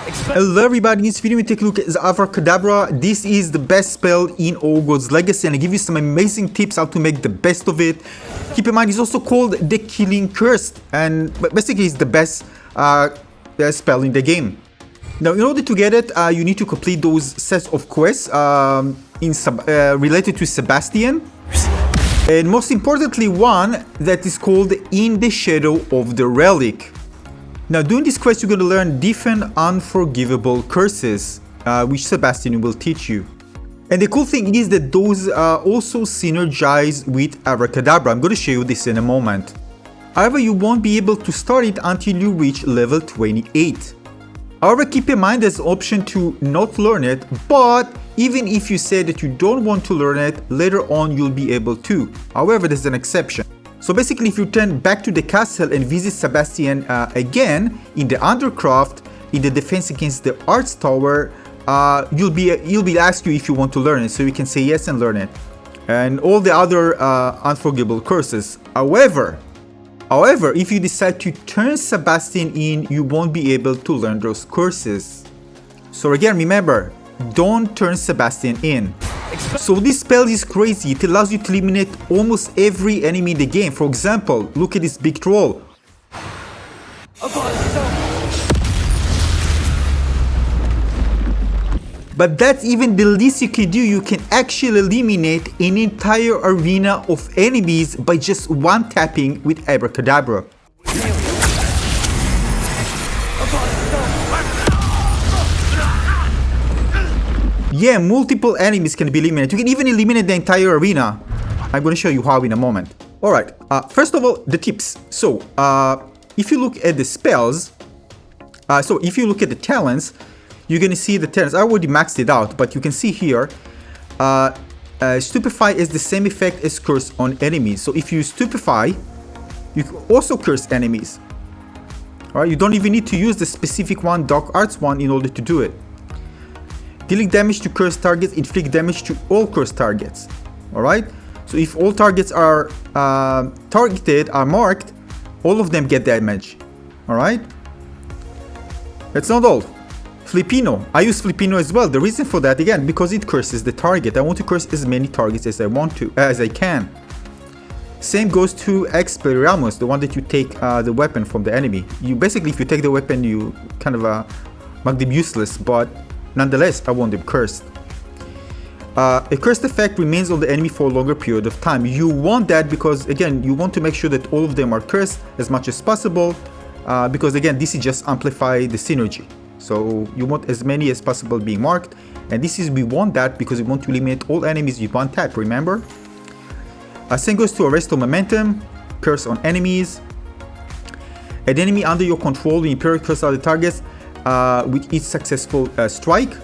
Hello everybody, in this video we take a look at Avada Kedavra. This is the best spell in Hogwarts Legacy and I give you some amazing tips how to make the best of it. Keep in mind it's also called the Killing Curse and basically it's the best spell in the game. Now in order to get it, you need to complete those sets of quests related to Sebastian. And most importantly one that is called In the Shadow of the Relic. Now doing this quest you're going to learn different unforgivable curses, which Sebastian will teach you. And the cool thing is that those also synergize with Avada Kedavra. I'm going to show you this in a moment. However, you won't be able to start it until you reach level 28. However, keep in mind there's an option to not learn it, but even if you say that you don't want to learn it, later on you'll be able to. However, there's an exception. So basically if you turn back to the castle and visit Sebastian again in the Undercroft, in the defense against the Arts Tower, you'll be asked you if you want to learn it, so you can say yes and learn it. And all the other unforgivable curses. However, if you decide to turn Sebastian in, you won't be able to learn those curses. So again, remember, don't turn Sebastian in. So this spell is crazy. It allows you to eliminate almost every enemy in the game. For example, look at this big troll. But that's even the least you can do. You can actually eliminate an entire arena of enemies by just one tapping with Avada Kedavra. Yeah, multiple enemies can be eliminated. You can even eliminate the entire arena. I'm going to show you how in a moment. Alright, first of all, the tips. So, if you look at the spells, if you look at the talents, you're going to see the talents. I already maxed it out, but you can see here, Stupefy is the same effect as Curse on enemies. So if you Stupefy, you can also curse enemies. Alright, you don't even need to use the specific one, Dark Arts one, in order to do it. Dealing damage to cursed targets, inflict damage to all cursed targets. Alright? So if all targets are targeted, are marked, all of them get damage. Alright? That's not all. Flippino. I use Flippino as well. The reason for that, again, because it curses the target. I want to curse as many targets as I can. Same goes to Expelliarmus, the one that you take the weapon from the enemy. You basically, if you take the weapon, you kind of make them useless, but nonetheless, I want them cursed. A cursed effect remains on the enemy for a longer period of time. You want that because, again, you want to make sure that all of them are cursed as much as possible, because, again, this is just amplify the synergy. So you want as many as possible being marked, and we want that because we want to eliminate all enemies with one tap, remember? Same goes to Arrest of Momentum, curse on enemies. An enemy under your control will imperial curse other targets with each successful strike.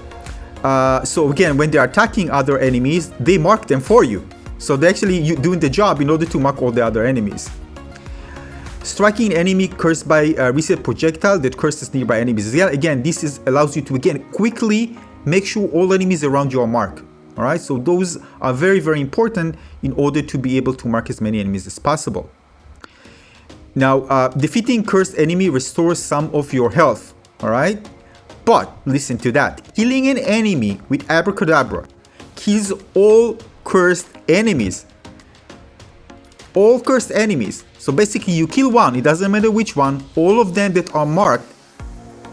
So again, when they're attacking other enemies, they mark them for you. So they're actually doing the job in order to mark all the other enemies. Striking an enemy cursed by a reset projectile that curses nearby enemies. Again, this allows you to again quickly make sure all enemies around you are marked. Alright, so those are very, very important in order to be able to mark as many enemies as possible. Now, defeating cursed enemy restores some of your health. Alright, but listen to that. Killing an enemy with Avada Kedavra kills all cursed enemies. All cursed enemies. So basically you kill one, it doesn't matter which one, all of them that are marked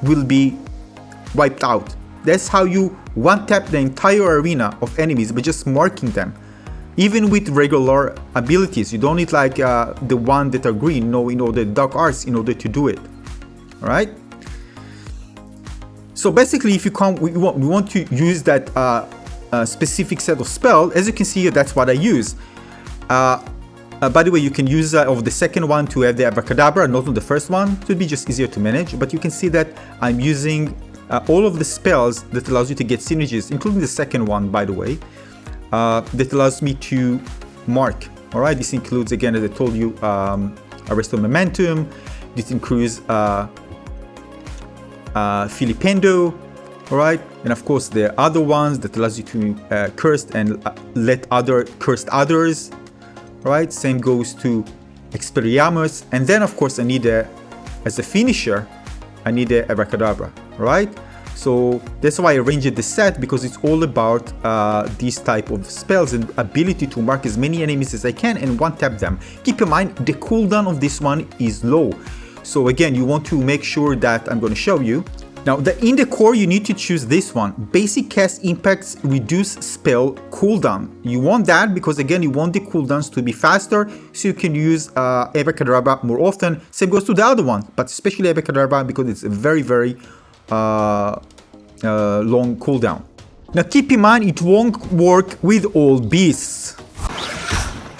will be wiped out. That's how you one-tap the entire arena of enemies by just marking them. Even with regular abilities, you don't need like the one that are green, no, in order Dark Arts in order to do it. Alright? So basically, if you come, we want to use that specific set of spell. As you can see here, that's what I use. By the way, you can use of the second one to have the Avada Kedavra, not on the first one. It would be just easier to manage. But you can see that I'm using all of the spells that allows you to get synergies, including the second one, by the way, that allows me to mark. All right, this includes, again, as I told you, Arrest of Momentum. This includes Filipendo, alright, and of course there are other ones that allows you to curse and let other cursed others, right? Same goes to Expelliarmus, and then of course I need as a finisher, I need a Avada Kedavra, right? So that's why I arranged the set, because it's all about these type of spells and ability to mark as many enemies as I can and one tap them. Keep in mind the cooldown of this one is low. So again, you want to make sure that I'm going to show you. Now, in the core, you need to choose this one. Basic cast impacts reduce spell cooldown. You want that because, again, you want the cooldowns to be faster, so you can use Avada Kedavra more often. Same goes to the other one, but especially Avada Kedavra because it's a very, very long cooldown. Now, keep in mind, it won't work with all beasts.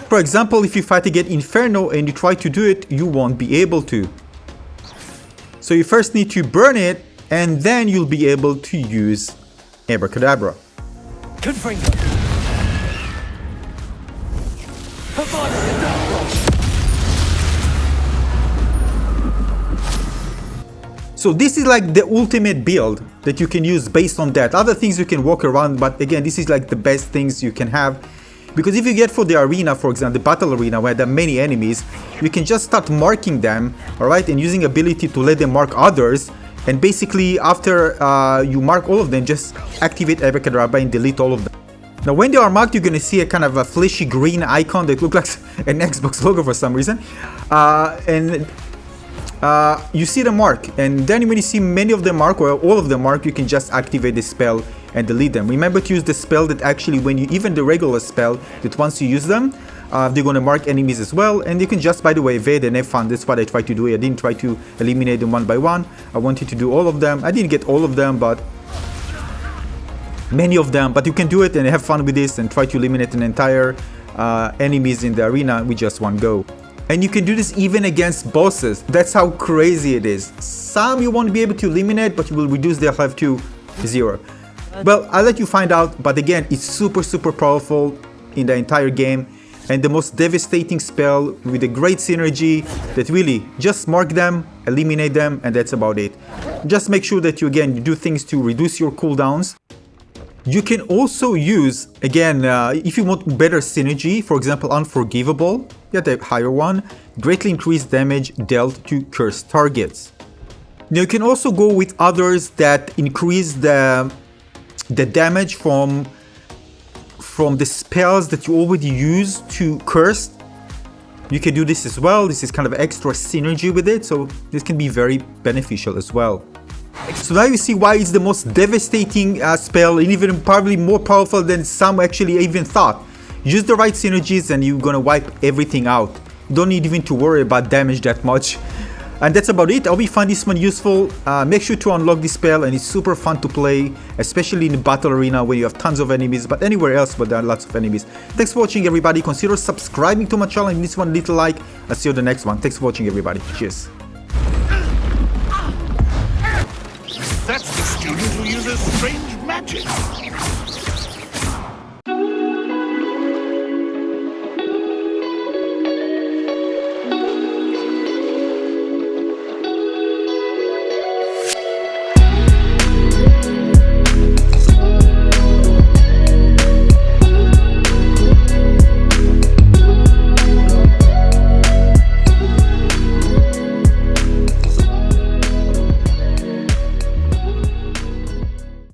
For example, if you fight against Inferno and you try to do it, you won't be able to. So you first need to burn it, and then you'll be able to use Avada Kedavra. Confringo. Avada Kedavra. So this is like the ultimate build that you can use based on that. Other things you can walk around, but again, this is like the best things you can have. Because if you get for the arena, for example, the battle arena where there are many enemies, you can just start marking them, alright, and using ability to let them mark others. And basically, after you mark all of them, just activate Avada Kedavra and delete all of them. Now, when they are marked, you're going to see a kind of a flashy green icon that looks like an Xbox logo for some reason. You see the mark. And then when you see many of them mark, or all of them mark, you can just activate the spell and delete them. Remember to use the spell that actually, when you, even the regular spell, that once you use them, they're going to mark enemies as well, and you can just, by the way, evade and have fun. That's what I tried to do. I didn't try to eliminate them one by one. I wanted to do all of them. I didn't get all of them, but many of them. But you can do it and have fun with this and try to eliminate an entire enemies in the arena with just one go. And you can do this even against bosses. That's how crazy it is. Some you won't be able to eliminate, but you will reduce their health to 0. Well, I'll let you find out, but again, it's super, super powerful in the entire game. And the most devastating spell with a great synergy that really just mark them, eliminate them, and that's about it. Just make sure that you do things to reduce your cooldowns. You can also use, again, if you want better synergy, for example, Unforgivable, get a higher one, greatly increased damage dealt to cursed targets. Now you can also go with others that increase the damage from the spells that you already use to curse. You can do this as well. This is kind of extra synergy with it, so this can be very beneficial as well. So now you see why it's the most devastating spell, and even probably more powerful than some actually even thought. Use the right synergies and you're gonna wipe everything out. You don't need even to worry about damage that much. And that's about it. I hope you find this one useful. Make sure to unlock this spell, and it's super fun to play, especially in the battle arena where you have tons of enemies, but anywhere else but there are lots of enemies. Thanks for watching, everybody. Consider subscribing to my channel and this one little like. I'll see you on the next one. Thanks for watching, everybody. Cheers. That's the student who uses strange magic.